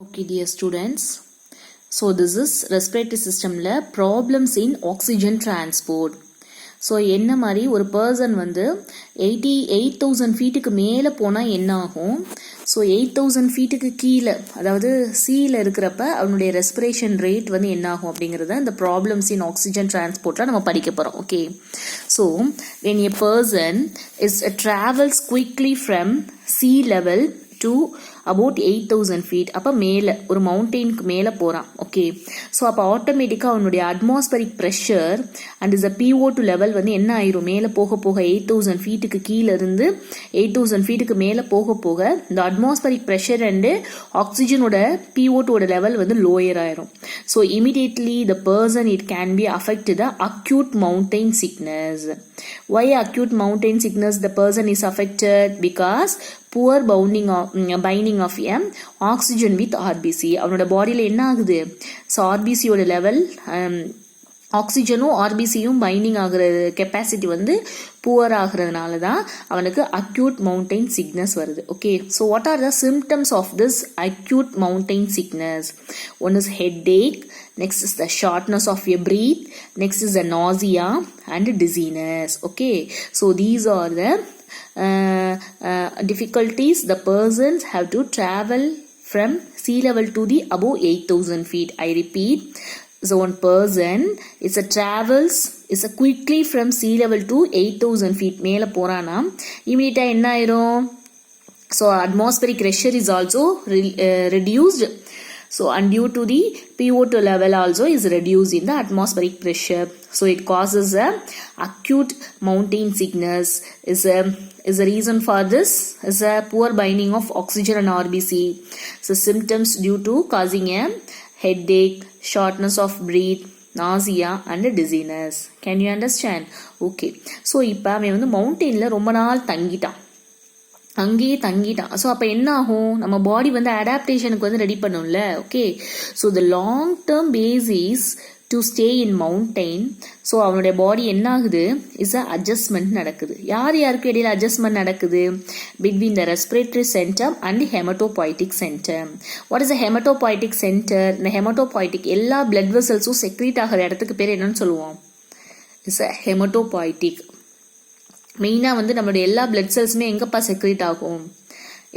Okay, dear students. So this is respiratory system la problems in oxygen transport. So என்ன மாதிரி ஒரு person வந்து 88,000 ஃபீட்டுக்கு மேலே போனால் என்ன ஆகும், ஸோ 8,000 ஃபீட்டுக்கு கீழே அதாவது சீல இருக்கிறப்ப அவனுடைய ரெஸ்பிரேஷன் ரேட் வந்து என்ன ஆகும் அப்படிங்கிறத இந்த ப்ராப்ளம்ஸ் இன் ஆக்சிஜன் டிரான்ஸ்போர்ட்டில் நம்ம படிக்க போகிறோம். Okay, so when a person is travels quickly from sea level to about 8,000 feet, அப்போ மேலே ஒரு மவுண்டெயினுக்கு மேலே போகிறான். ஓகே, ஸோ அப்போ ஆட்டோமேட்டிக்காக அவனுடைய atmospheric pressure and is PO2 level வந்து என்ன ஆயிரும், மேலே போக போக 8,000 ஃபீட்டுக்கு கீழே இருந்து 8,000 ஃபீட்டுக்கு மேலே போக போக இந்த அட்மாஸ்பரிக் ப்ரெஷர் அண்டு ஆக்சிஜனோட PO2 லெவல் வந்து லோயர் ஆயிரும். So immediately the person it can be affect the acute mountain sickness. Why acute mountain sickness the person is affected? Because poor binding of oxygen with RBC. அவனோட பாடியில் என்ன ஆகுது, so ஆர்பிசியோட level ஆக்சிஜனும் ஆர்பிசியும் binding ஆகிற capacity வந்து poor ஆகிறதுனால தான் அவனுக்கு அக்யூட் மவுண்டைன் சிக்னஸ் வருது. Okay, so what are the symptoms of this acute mountain sickness? One is headache, next is the shortness of your breath, next is the nausea and dizziness. Okay, so these are the difficulties the persons have to travel from sea level to the above 8,000 feet. I repeat, so one person is a quickly from sea level to 8,000 feet மேல போறானா இமிடியேட்டா என்ன ஆயிரும், so atmospheric pressure is also reduced. So and due to the PO2 level also is reduced in the atmospheric pressure. So it causes a acute mountain sickness. Is a reason for this is a poor binding of oxygen and RBC. So symptoms due to causing a headache, shortness of breath, nausea and dizziness. Can you understand? Okay. So இப்போ அவன் வந்து மவுண்டெயினில் ரொம்ப நாள் அங்கேயே தங்கிட்டான். So அப்போ என்ன ஆகும், நம்ம பாடி வந்து அடாப்டேஷனுக்கு வந்து ரெடி பண்ணும்ல. Okay, so the long term basis to stay in mountain. So அவனுடைய பாடி என்ன ஆகுது, இஸ் அ அட்ஜஸ்ட்மெண்ட் நடக்குது. யாருக்கு இடையில அட்ஜஸ்ட்மெண்ட் நடக்குது, between the respiratory centre and haematopoietic centre. What is a haematopoietic centre? இந்த ஹெமட்டோபாய்டிக் எல்லா பிளட் வெசல்ஸும் செக்ரீட் ஆகிற இடத்துக்கு பேர் என்னன்னு சொல்லுவோம், இஸ் அ ஹெமட்டோபாய்டிக். மெயினாக வந்து நம்மளுடைய எல்லா பிளட் செல்ஸுமே எங்கப்பா செக்ரேட் ஆகும்,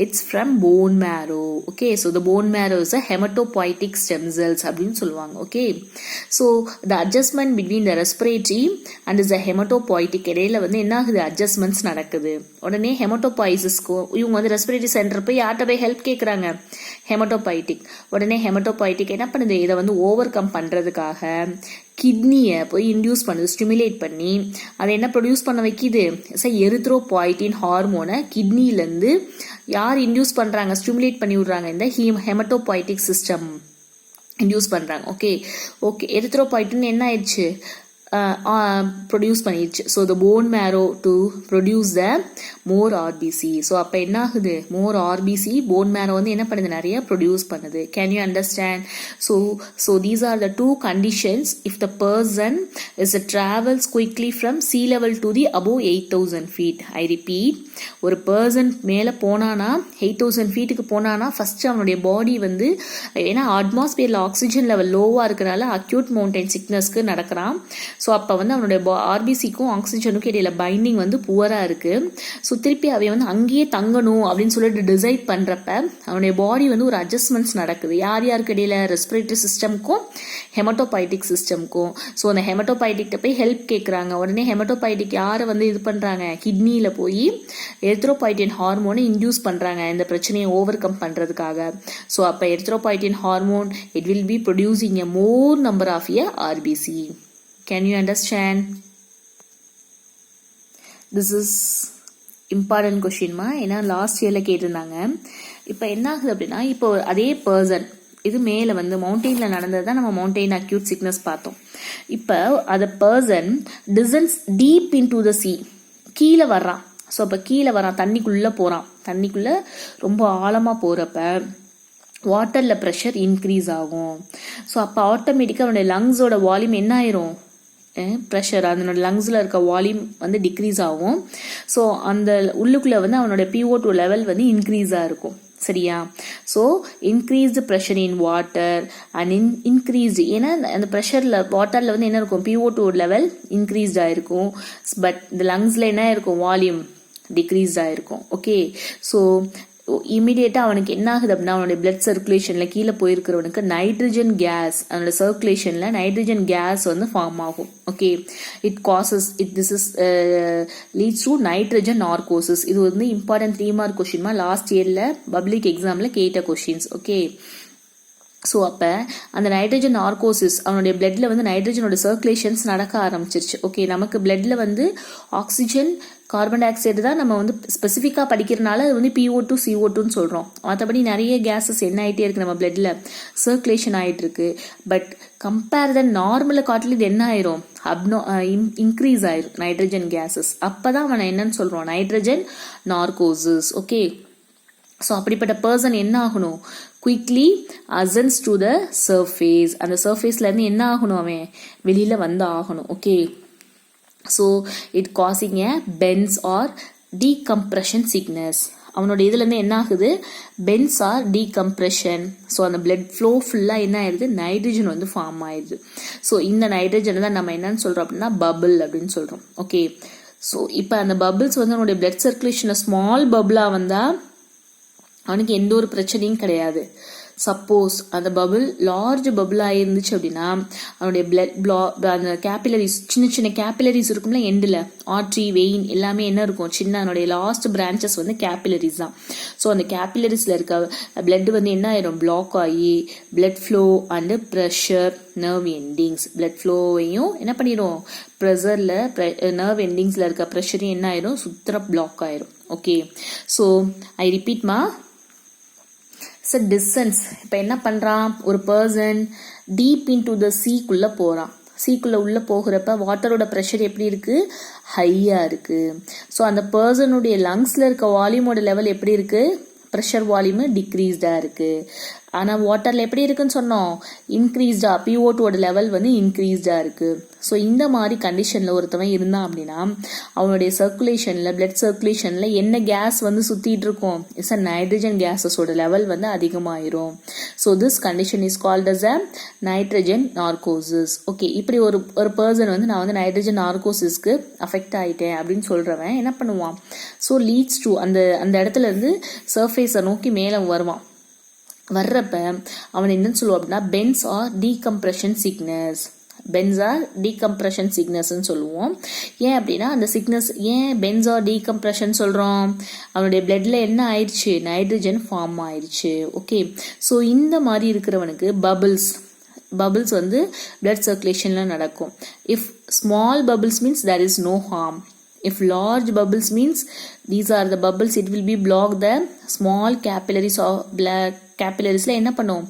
it's from bone marrow. Okay, so the bone marrow is a haematopoietic stem cells அப்படின்னு சொல்லுவாங்க. Okay, so the adjustment between the respiratory and is a haematopoietic இடையில வந்து என்ன ஆகுது, அட்ஜஸ்ட்மெண்ட்ஸ் நடக்குது. உடனே ஹெமட்டோபாய்சிஸ்க்கும் இவங்க வந்து ரெஸ்பிரேட்டரி சென்டர் போய் யார்கிட்ட போய் ஹெல்ப் கேட்குறாங்க, ஹெமட்டோபாய்டிக். உடனே ஹெமட்டோபாய்டிக் என்ன பண்ணுது, இதை வந்து ஓவர் கம் பண்ணுறதுக்காக கிட்னியை போய் இன்டியூஸ் பண்ணுது, ஸ்டிமுலேட் பண்ணி அதை என்ன ப்ரொடியூஸ் பண்ண வைக்கிது, எரித்ரோபாய்டின் ஹார்மோனை கிட்னிலேருந்து யார் இன்டியூஸ் பண்ணுறாங்க, ஸ்டிமுலேட் பண்ணி விடுறாங்க, இந்த ஹெமட்டோபாய்டிக் சிஸ்டம் இன்டியூஸ் பண்ணுறாங்க. ஓகே ஓகே, எரித்ரோபாய்டின் என்ன ஆயிடுச்சு, ப்ரொடியூஸ் பண்ணிடுச்சு. So the bone மேரோ to produce the more RBC. So அப்போ என்ன ஆகுது, மோர் ஆர்பிசி போன் மேரோ வந்து என்ன பண்ணுது, நிறைய ப்ரொடியூஸ் பண்ணுது. Can you understand? So these are the two conditions if the person is travels quickly from sea level to the above 8,000 feet. I repeat, ஒரு person மேலே போனானா 8,000 ஃபீட்டுக்கு போனானா ஃபர்ஸ்ட் அவனுடைய பாடி வந்து ஏன்னா அட்மாஸ்பியரில் ஆக்சிஜன் லெவல் லோவாக இருக்கிறனால அக்யூட் மவுண்டைன் சிக்னஸ்க்கு நடக்கிறான். ஸோ அப்போ வந்து அவனுடைய ஆர்பிசிக்கும் ஆக்சிஜனுக்கும் இடையில பைண்டிங் வந்து புவராக இருக்குது. ஸோ திருப்பி அவன் வந்து அங்கேயே தங்கணும் அப்படின்னு சொல்லிட்டு டிசைட் பண்ணுறப்ப அவனுடைய பாடி வந்து ஒரு அட்ஜஸ்ட்மெண்ட்ஸ் நடக்குது. யாருக்கு இடையில, ரெஸ்பிரேட்டரி சிஸ்டம்க்கும் ஹெமட்டோபாய்டிக் சிஸ்டம்க்கும். ஸோ அந்த ஹெமட்டோபாய்டிக்கிட்ட போய் ஹெல்ப் கேட்குறாங்க. உடனே ஹெமட்டோபாய்டிக் யாரை வந்து இது பண்ணுறாங்க, கிட்னியில் போய் எரித்ரோபாய்டின் ஹார்மோனை இன்டியூஸ் பண்ணுறாங்க இந்த பிரச்சனையை ஓவர் கம் பண்ணுறதுக்காக. ஸோ அப்போ erythropoietin hormone it will be producing a more number of a RBC. Can you understand? This is important question மா, ஏன்னா லாஸ்ட் இயரில் கேட்டிருந்தாங்க. இப்போ என்ன ஆகுது அப்படின்னா, இப்போ அதே பர்சன் இது மேலே வந்து மவுண்டெயினில் நடந்தது தான் நம்ம மவுண்டெயின் அக்யூட் சிக்னஸ் பார்த்தோம். இப்போ அந்த person descends deep into the sea, கீழே வர்றான். ஸோ அப்போ கீழே வரான், தண்ணிக்குள்ளே போகிறான். தண்ணிக்குள்ளே ரொம்ப ஆழமாக போகிறப்ப வாட்டரில் ப்ரெஷர் இன்க்ரீஸ் ஆகும். ஸோ அப்போ ஆட்டோமேட்டிக்காக அவனுடைய லங்ஸோட வால்யூம் என்ன ஆயிரும், ப்ரெஷர் அதனோட லங்ஸில் இருக்க வால்யூம் வந்து டிக்ரீஸ் ஆகும். ஸோ அந்த உள்ளுக்குள்ளே வந்து அவனோட PO2 லெவல் வந்து இன்க்ரீஸாக இருக்கும். சரியா? So increased pressure in water and increased, ஏன்னா அந்த ப்ரெஷரில் வாட்டரில் வந்து என்ன இருக்கும், PO2 லெவல் இன்க்ரீஸ்ட் ஆகிருக்கும், பட் இந்த லங்ஸில் என்ன இருக்கும், வால்யூம் டிக்ரீஸ்ட் ஆகிருக்கும். ஓகே, ஸோ இமீடியட்டாக அவனுக்கு என்ன ஆகுது அப்படின்னா, அவனுடைய பிளட் சர்க்குலேஷனில் கீழே போயிருக்கிறவனுக்கு நைட்ரஜன் கேஸ், அவனோட சர்க்குலேஷனில் நைட்ரஜன் கேஸ் வந்து ஃபார்ம் ஆகும். Okay, it causes this is leads to nitrogen narcosis. இது வந்து இம்பார்ட்டன்ட் 3 மார்க் கொஸ்டின்மா, லாஸ்ட் இயரில் பப்ளிக் எக்ஸாமில் கேட்ட கொஸ்டின்ஸ். ஓகே, ஸோ அப்போ அந்த நைட்ரஜன் நார்கோசிஸ், அவனுடைய பிளட்ல வந்து நைட்ரஜனோட சர்க்குலேஷன்ஸ் நடக்க ஆரம்பிச்சிருச்சு. ஓகே, நமக்கு பிளட்ல வந்து ஆக்சிஜன், கார்பன் டை ஆக்சைடு தான் நம்ம வந்து ஸ்பெசிஃபிக்காக படிக்கிறனால அது வந்து PO2 CO2ன்னு சொல்கிறோம். மற்றபடி நிறைய கேஸஸ் என்ன ஆகிட்டே இருக்குது, நம்ம பிளட்ல சர்க்குலேஷன் ஆகிட்டு இருக்கு. பட் கம்பேர் தன் நார்மலை காட்டில் இது என்ன ஆயிரும், இன்க்ரீஸ் ஆயிரும் நைட்ரஜன் கேஸஸ். அப்போ தான் அவனை என்னன்னு சொல்கிறோம், நைட்ரஜன் நார்கோசிஸ். ஓகே, ஸோ அப்படிப்பட்ட பர்சன் என்ன ஆகணும், குயிக்லி அசன்ஸ் டு த சர்ஃபேஸ், அந்த சர்ஃபேஸ்லேருந்து என்ன ஆகணும், அவன் வெளியில் வந்து ஆகணும். Okay, so it causing A Benz or decompression sickness. அவனோட இதுலேருந்து என்ன ஆகுது, பென்ஸ் ஆர் டீகம்ப்ரெஷன். ஸோ அந்த பிளட் ஃப்ளோ ஃபுல்லாக என்ன ஆயிடுது, நைட்ரஜன் வந்து ஃபார்ம் ஆயிடுது. ஸோ இந்த நைட்ரஜனை தான் நம்ம என்னன்னு சொல்கிறோம் அப்படின்னா பபிள் அப்படின்னு சொல்கிறோம். ஓகே, ஸோ இப்போ அந்த பபிள்ஸ் வந்து அவனுடைய பிளட் சர்க்குலேஷனில் ஸ்மால் பபிளாக வந்தால் அவனுக்கு எந்த ஒரு பிரச்சனையும் கிடையாது. சப்போஸ் அந்த பபிள் லார்ஜ் பபிள் ஆயிருந்துச்சு அப்படின்னா அவனுடைய பிளட் அந்த கேபிலரிஸ், சின்ன சின்ன கேபிலரிஸ் இருக்கும்ல எண்டில், ஆர்ட்ரி, வெயின் எல்லாமே என்ன இருக்கும், சின்ன அதனுடைய லாஸ்ட் பிரான்ச்சஸ் வந்து கேபிலரிஸ் தான். ஸோ அந்த கேபிலரிஸில் இருக்க பிளட் வந்து என்ன ஆயிரும், பிளாக் ஆகி blood flow and pressure, nerve endings, பிளட் ஃப்ளோவையும் என்ன பண்ணிடும், ப்ரெஷரில் நர்வ் எண்டிங்ஸில் இருக்க ப்ரெஷரையும் என்ன ஆயிரும், சுத்தர பிளாக் ஆயிரும். ஓகே, ஸோ ஐ ரிப்பீட்மா, டிஸ்டன்ஸ். இப்போ என்ன பண்ணுறான், ஒரு பர்சன் டீப் இன்டு த சீக்குள்ளே போகிறான். சீக்குள்ளே உள்ளே போகிறப்ப வாட்டரோட ப்ரெஷர் எப்படி இருக்குது, ஹையாக இருக்குது. ஸோ அந்த பர்சனுடைய லங்ஸில் இருக்க வால்யூமோட லெவல் எப்படி இருக்குது, ப்ரெஷர் வால்யூமு டிக்ரீஸ்டாக இருக்குது. ஆனால் வாட்டரில் எப்படி இருக்குன்னு சொன்னோம், இன்க்ரீஸ்டாக, PO2 லெவல் வந்து இன்க்ரீஸ்டாக இருக்குது. ஸோ இந்த மாதிரி கண்டிஷனில் ஒருத்தவன் இருந்தான் அப்படின்னா அவனுடைய சர்க்குலேஷனில், பிளட் சர்க்குலேஷனில் என்ன கேஸ் வந்து சுற்றிட்டு இருக்கும், இட்ஸ் அ நைட்ரஜன் கேஸஸோட லெவல் வந்து அதிகமாயிரும். So this condition is called as a nitrogen narcosis. Okay, இப்படி ஒரு பர்சன் வந்து நான் வந்து நைட்ரஜன் நார்கோசிஸ்க்கு அஃபெக்ட் ஆகிட்டேன் அப்படின்னு சொல்கிறவன் என்ன பண்ணுவான், ஸோ லீட்ஸ் டு அந்த இடத்துல இருந்து சர்ஃபேஸை நோக்கி மேலே வருவான். வர்றப்ப அவன் என்னன்னு சொல்லுவான் அப்படின்னா bends or decompression sickness. Bends or decompression சிக்னஸ்ன்னு சொல்லுவோம். ஏன் அப்படின்னா அந்த சிக்னஸ், ஏன் பென்ஸ் ஆர் டீகம்ப்ரெஷன் சொல்கிறோம், அவனுடைய பிளட்ல என்ன ஆயிடுச்சு, நைட்ரஜன் ஃபார்ம் ஆயிடுச்சு. ஓகே, ஸோ இந்த மாதிரி இருக்கிறவனுக்கு பபிள்ஸ் வந்து பிளட் சர்க்குலேஷனில் நடக்கும். If small bubbles means there is no harm. If large bubbles means these are the bubbles, it will be block the small capillaries of blood. கேபிலரிஸில் என்ன பண்ணும்,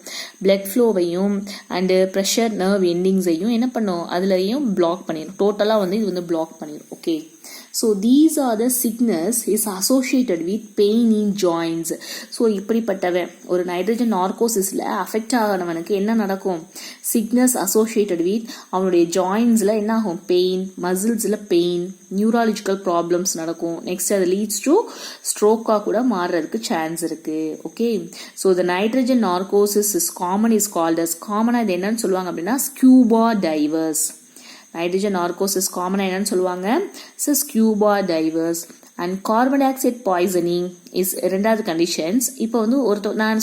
blood ஃப்ளோவையும் and pressure nerve எண்டிங்ஸையும் என்ன பண்ணும், அதுலையும் black பண்ணிடும். டோட்டலாக வந்து இது வந்து பிளாக் பண்ணிடும். Okay, so these are the sickness is associated with pain in joints. So இப்படிப்பட்டவன் ஒரு நைட்ரஜன் நார்கோசிஸில் அஃபெக்ட் ஆகிறவனுக்கு என்ன நடக்கும், சிக்னஸ் அசோசியேட்டட் வித் அவனுடைய ஜாயின்ஸில் என்ன ஆகும், பெயின், மசில்ஸில் பெயின், நியூராலஜிக்கல் ப்ராப்ளம்ஸ் நடக்கும். நெக்ஸ்ட் அது லீட்ஸ் டு ஸ்ட்ரோக்காக கூட மாறுறதுக்கு சான்ஸ் இருக்குது. Okay, so the nitrogen narcosis is called as, காமனாக இது என்னன்னு சொல்லுவாங்க அப்படின்னா ஸ்கூபா டைவர்ஸ். நைட்ரஜன் நார்கோசிஸ் காமனாக என்னன்னு சொல்லுவாங்க, scuba divorce. And carbon di oxide poisoning is ரெண்டாவது கண்டிஷன்ஸ். இப்போ வந்து நான்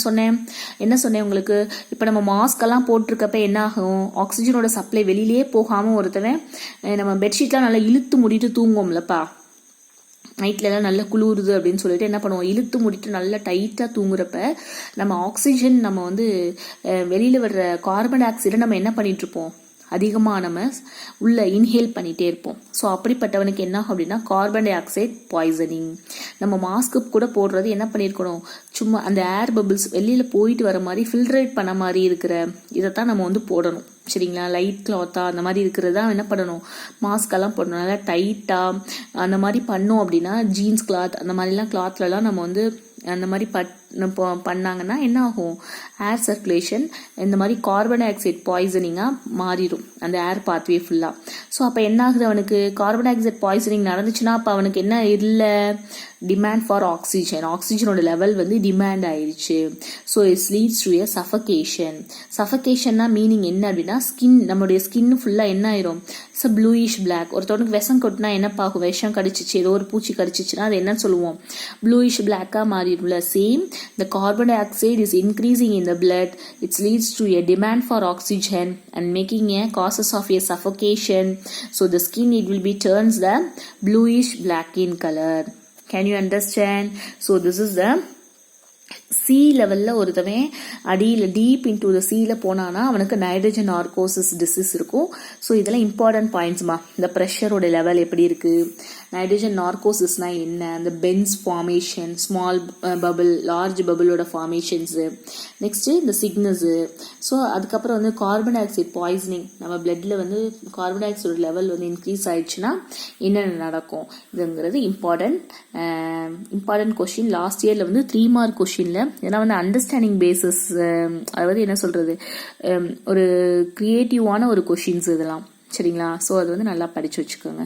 என்ன சொன்னேன் உங்களுக்கு, இப்போ நம்ம மாஸ்கெல்லாம் போட்டிருக்கப்ப என்ன ஆகும், ஆக்சிஜனோட சப்ளை வெளியிலே போகாமல் ஒருத்தவன் நம்ம பெட்ஷீட்லாம் நல்லா இழுத்து மூடிட்டு தூங்குவோம்லப்பா, நைட்லலாம் நல்லா குளிருது அப்படின்னு சொல்லிட்டு என்ன பண்ணுவோம், இழுத்து மூடிட்டு நல்லா டைட்டாக தூங்குறப்ப நம்ம ஆக்சிஜன், நம்ம வந்து வெளியில் வர்ற கார்பன் டை ஆக்சைடை நம்ம என்ன பண்ணிட்டு இருப்போம், அதிகமாக நம்ம உள்ள இன்ஹேல் பண்ணிகிட்டே இருப்போம். ஸோ அப்படிப்பட்டவனுக்கு என்ன ஆகும் அப்படின்னா கார்பன் டை ஆக்சைடு பாய்சனிங். நம்ம மாஸ்க்கு கூட போடுறது என்ன பண்ணியிருக்கணும், சும்மா அந்த ஏர் பபிள்ஸ் வெளியில் போயிட்டு வர மாதிரி ஃபில்ட்ரேட் பண்ண மாதிரி இருக்கிற இதைத்தான் நம்ம வந்து போடணும். சரிங்களா, லைட் கிளாத்தா அந்த மாதிரி இருக்கிறது தான் என்ன பண்ணணும், மாஸ்கெல்லாம் போடணும். நல்லா டைட்டாக அந்த மாதிரி பண்ணோம் அப்படின்னா ஜீன்ஸ் கிளாத் அந்த மாதிரிலாம் கிளாத்லலாம் நம்ம வந்து அந்த மாதிரி பண்ணாங்கன்னா என்ன ஆகும், ஏர் சர்க்குலேஷன் இந்த மாதிரி கார்பன் டை ஆக்சைடு பாய்சனிங்காக மாறிடும் அந்த ஏர் பாத்வே ஃபுல்லாக. ஸோ அப்போ என்ன ஆகுது, அவனுக்கு கார்பன் டை ஆக்சைடு பாய்சனிங் நடந்துச்சுன்னா அப்போ அவனுக்கு என்ன இல்லை, டிமாண்ட் ஃபார் ஆக்சிஜன், ஆக்சிஜனோட லெவல் வந்து டிமாண்ட் ஆயிடுச்சு. So it's leads to a suffocation. சஃபகேஷன்னா மீனிங் என்ன அப்படின்னா நம்மளுடைய ஸ்கின் ஃபுல்லாக என்ன ஆயிரும், இட்ஸ் அ ப்ளூயிஷ் பிளாக். ஒருத்தவனுக்கு விஷம் கொட்டினா என்னப்பாகும், விஷம் கடிச்சிச்சு, ஏதோ ஒரு பூச்சி கடிச்சிச்சுன்னா அது என்ன சொல்லுவோம், ப்ளூயிஷ் பிளாக்காக மாறிடும்ல. Same the carbon dioxide is increasing in the blood, it leads to a demand for oxygen and making a causes of a suffocation. So the skin, it will be turns the bluish black in color. Can you understand? So this is the sea லெவலில் ஒருத்தவன் அடியில் deep into the சீல போனானா அவனுக்கு nitrogen narcosis disease இருக்கும். So இதெல்லாம் important பாயிண்ட்ஸ்மா. இந்த ப்ரெஷரோட லெவல் எப்படி இருக்குது, நைட்ரஜன் நார்கோசிஸ்னால் என்ன, அந்த bends formation, small bubble, large பபிளோட ஃபார்மேஷன்ஸு, நெக்ஸ்ட்டு இந்த சிக்னஸு. ஸோ அதுக்கப்புறம் வந்து கார்பன் டை ஆக்சைடு பாய்சனிங், நம்ம பிளட்டில் வந்து கார்பன் டை ஆக்சைடு லெவல் வந்து இன்க்ரீஸ் ஆயிடுச்சுன்னா என்னென்ன நடக்கும், இதுங்கிறது இம்பார்ட்டன்ட் கொஷின். லாஸ்ட் இயரில் வந்து 3 மார்க் கொஷினில், ஏன்னா வந்து அண்டர்ஸ்டாண்டிங் பேசிஸ், அதாவது என்ன சொல்கிறது, ஒரு க்ரியேட்டிவான ஒரு கொஷின்ஸ் இதெல்லாம், சரிங்களா? ஸோ அது வந்து நல்லா படித்து வச்சுக்கோங்க.